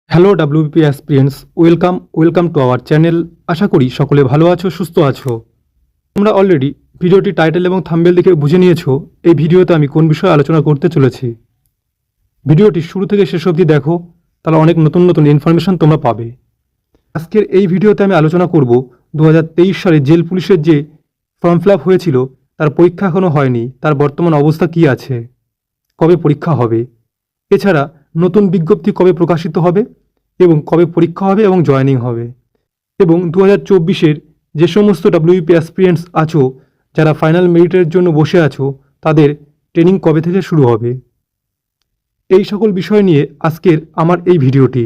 Hello WBP aspirants, welcome to our channel. আশা করি সকলে ভালো আছো, সুস্থ আছো। তোমরা অলরেডি ভিডিওটি টাইটেল এবং থাম্বনেল দেখে বুঝে নিয়েছো এই ভিডিওতে আমি কোন বিষয়ে আলোচনা করতে চলেছি। ভিডিওটি শুরু থেকে শেষ অবধি দেখো, তাহলে অনেক নতুন নতুন ইনফরমেশন তোমরা পাবে। আজকের এই ভিডিওতে আমি আলোচনা করব 2023 সালে জেল পুলিশের যে ফর্ম ফিল আপ হয়েছিল তার পরীক্ষা এখনও হয়নি, তার বর্তমান অবস্থা কী আছে, কবে পরীক্ষা হবে, এছাড়া নতুন বিজ্ঞপ্তি কবে প্রকাশিত হবে এবং কবে পরীক্ষা হবে এবং জয়েনিং হবে, এবং 2024-এর যে সমস্ত ডাব্লিউবিপি অ্যাসপিরেন্টস আছো যারা ফাইনাল মেরিটের জন্য বসে আছো তাদের ট্রেনিং কবে থেকে শুরু হবে, এই সকল বিষয় নিয়ে আজকের আমার এই ভিডিওটি।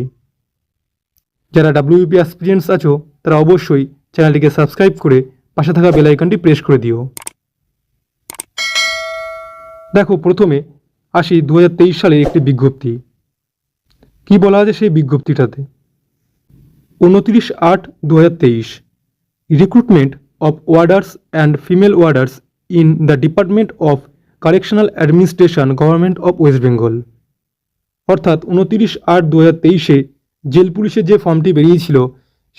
যারা ডাব্লিউবিপি অ্যাসপিরেন্টস আছো তারা অবশ্যই চ্যানেলটিকে সাবস্ক্রাইব করে পাশে থাকা বেল আইকনটি প্রেস করে দিও। দেখো, প্রথমে আসি 2023 সালের একটি বিজ্ঞপ্তি। কি বলা আছে সেই বিজ্ঞপ্তিটাতে? 29/8/2023 recruitment of ওয়ার্ডার্স and female ওয়ার্ডার্স in the department of correctional administration government of West Bengal. অর্থাৎ 29/8/2023-এ জেল পুলিশের যে ফর্মটি বেরিয়েছিল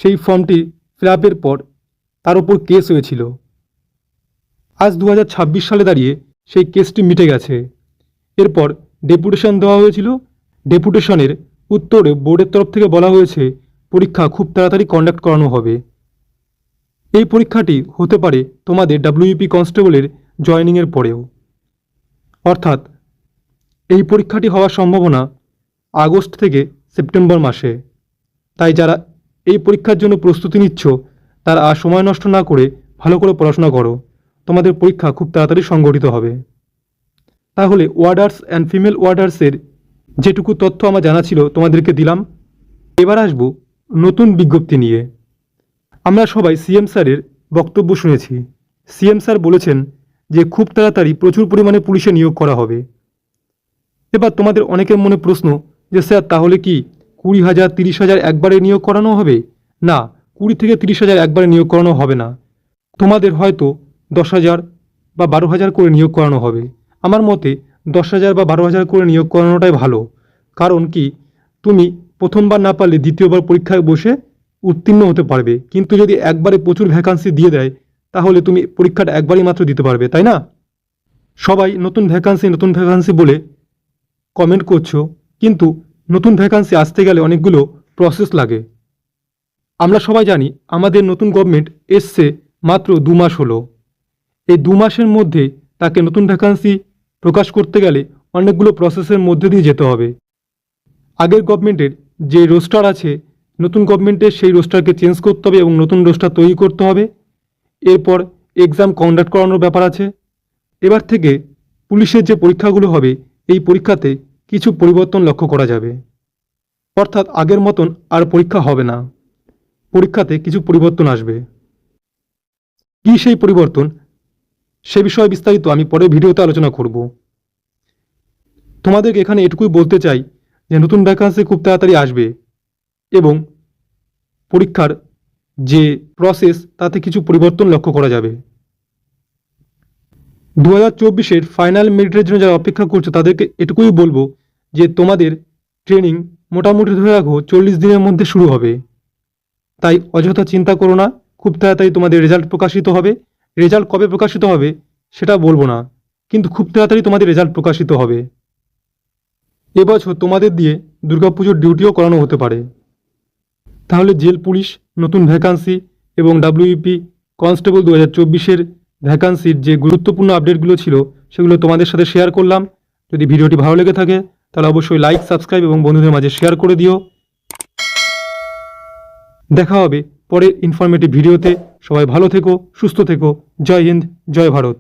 সেই ফর্মটি ফিল আপের পর তার উপর কেস হয়েছিল। আজ 2026 সালে দাঁড়িয়ে সেই কেসটি মিটে গেছে। এরপর ডেপুটেশন দেওয়া হয়েছিল। ডেপুটেশনের উত্তরে বোর্ডের তরফ থেকে বলা হয়েছে পরীক্ষা খুব তাড়াতাড়ি কন্ডাক্ট করানো হবে। এই পরীক্ষাটি হতে পারে তোমাদের ডাব্লিউবিপি কনস্টেবলের জয়েনিংয়ের পরেও, অর্থাৎ এই পরীক্ষাটি হওয়ার সম্ভাবনা আগস্ট থেকে সেপ্টেম্বর মাসে। তাই যারা এই পরীক্ষার জন্য প্রস্তুতি নিচ্ছ তারা আর সময় নষ্ট না করে ভালো করে পড়াশোনা করো, তোমাদের পরীক্ষা খুব তাড়াতাড়ি সংগঠিত হবে। তাহলে ওয়ার্ডার্স অ্যান্ড ফিমেল ওয়ার্ডার্সের যেটুকু তথ্য আমার জানা ছিল তোমাদেরকে দিলাম। এবার আসব নতুন বিজ্ঞপ্তি নিয়ে। আমরা সবাই সিএম স্যারের বক্তব্য শুনেছি। সিএম স্যার বলেছেন যে খুব তাড়াতাড়ি প্রচুর পরিমাণে পুলিশে নিয়োগ করা হবে। এবার তোমাদের অনেকের মনে প্রশ্ন যে স্যার তাহলে কি 20,000 30,000 একবারে নিয়োগ করানো হবে? না, 20 থেকে 30,000 একবারে নিয়োগ করানো হবে না। তোমাদের হয়তো 10,000 বা 12,000 করে নিয়োগ করানো হবে। আমার মতে 10,000 বা 12,000 করে নিয়োগ করানোটাই ভালো। কারণ কি, তুমি প্রথমবার না পারলে দ্বিতীয়বার পরীক্ষায় বসে উত্তীর্ণ হতে পারবে। কিন্তু যদি একবারে প্রচুর ভ্যাকান্সি দিয়ে দেয় তাহলে তুমি পরীক্ষাটা একবারই মাত্র দিতে পারবে, তাই না? সবাই নতুন ভ্যাকান্সি বলে কমেন্ট করছো, কিন্তু নতুন ভ্যাকান্সি আসতে গেলে অনেকগুলো প্রসেস লাগে। আমরা সবাই জানি আমাদের নতুন গভর্নমেন্ট এসছে মাত্র 2 মাস হলো। এই 2 মাসের মধ্যে তাকে নতুন ভ্যাকান্সি প্রকাশ করতে গেলে অনেকগুলো প্রসেসের মধ্যে দিয়ে যেতে হবে। আগের গভর্নমেন্টের যে রোস্টার আছে, নতুন গভর্নমেন্টের সেই রোস্টারকে চেঞ্জ করতে হবে এবং নতুন রোস্টার তৈরি করতে হবে। এরপর এক্সাম কন্ডাক্ট করানোর ব্যাপার আছে। এবার থেকে পুলিশের যে পরীক্ষাগুলো হবে এই পরীক্ষাতে কিছু পরিবর্তন লক্ষ্য করা যাবে। অর্থাৎ আগের মতন আর পরীক্ষা হবে না, পরীক্ষাতে কিছু পরিবর্তন আসবে। কী সেই পরিবর্তন, সে বিষয়ে বিস্তারিত আমি পরের ভিডিওতে আলোচনা করব। তোমাদেরকে এখানে এটুকুই বলতে চাই যে নতুন ভ্যাকান্সি খুব তাড়াতাড়ি আসবে এবং পরীক্ষার যে প্রসেস তাতে কিছু পরিবর্তন লক্ষ্য করা যাবে। 2024-এর ফাইনাল মেরিটের জন্য যারা অপেক্ষা করছো তাদেরকে এটুকুই বলবো যে তোমাদের ট্রেনিং মোটামুটি ধরে রাখো 40 দিনের মধ্যে শুরু হবে। তাই অযথা চিন্তা করো না, খুব তাড়াতাড়ি তোমাদের রেজাল্ট প্রকাশিত হবে। রেজাল্ট কবে প্রকাশিত হবে সেটা বলবো না, কিন্তু খুব তাড়াতাড়ি তোমাদের রেজাল্ট প্রকাশিত হবে। এবছর তোমাদের দিয়ে দুর্গাপুজোর ডিউটিও করানো হতে পারে। তাহলে জেল পুলিশ নতুন ভ্যাকান্সি এবং ডাব্লিউবিপি কনস্টেবল 2024-এর ভ্যাকান্সির যে গুরুত্বপূর্ণ আপডেটগুলো ছিল সেগুলো তোমাদের সাথে শেয়ার করলাম। যদি ভিডিওটি ভালো লেগে থাকে তাহলে অবশ্যই লাইক, সাবস্ক্রাইব এবং বন্ধুদের মাঝে শেয়ার করে দিও। দেখা হবে পরের ইনফরমেটিভ ভিডিওতে। সবাই ভালো থেকো, সুস্থ থেকো। জয় হিন্দ, জয় ভারত।